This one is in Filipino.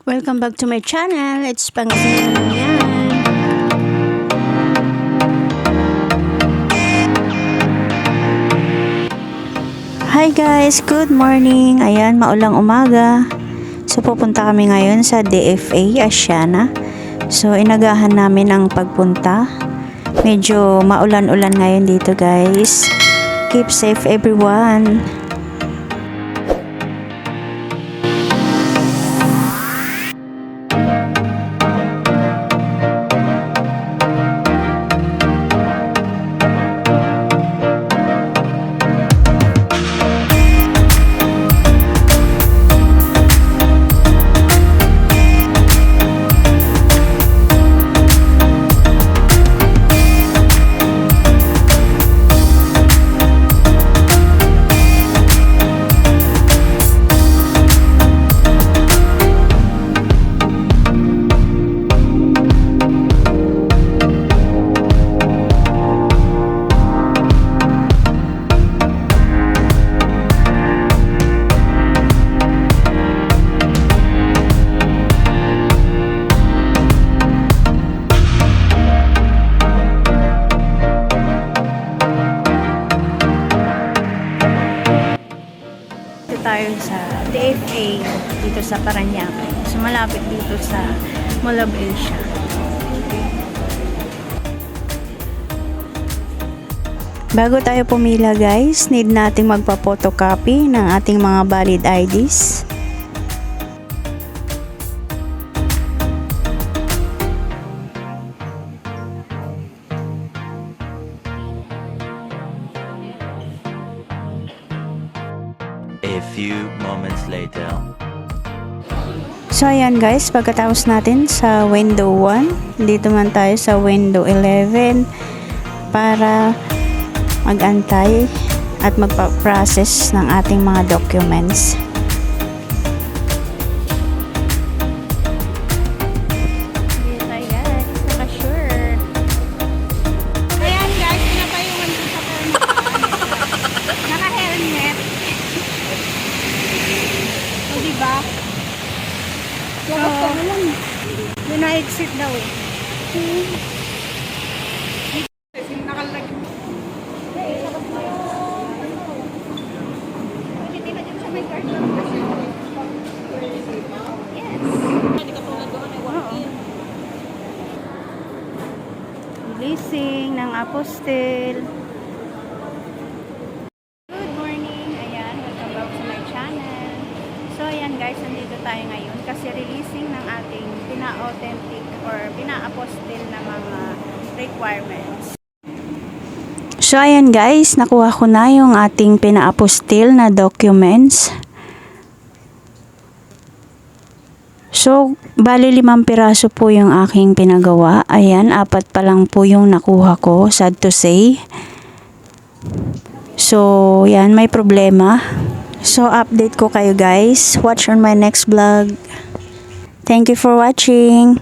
Welcome back to my channel. It's Pangasinan yan. Hi guys, good morning. Ayan, maulang umaga. So pupunta kami ngayon sa DFA Asiana. So inagahan namin ang pagpunta. Medyo maulan-ulan ngayon dito guys. Keep safe everyone. Tayo sa DFA dito sa Parañaque. So malapit dito sa Mall of Asia. Bago tayo pumila guys, need nating magpa-photocopy ng ating mga valid IDs. A few moments later. So ayan guys, pagkatapos natin sa window 1, dito man tayo sa window 11 para mag-antay at magpa-process ng ating mga documents. Dito tayo guys, naka-sure. Ayan guys, pinapayungan ko sa naka-helmet. O diba? So, yun na exit daw eh. Releasing ng apostle. Good morning. Ayan, welcome back to my channel. So ayan guys, nandito tayo ngayon kasi releasing ng ating pina-authentic or pina-apostle na mga requirements. So ayan guys, nakuha ko na yung ating pina-apostle na documents. So, bali 5 piraso po yung aking pinagawa. Ayan, 4 pa lang po yung nakuha ko, sad to say. So, yan, may problema. So, update ko kayo guys. Watch on my next vlog. Thank you for watching.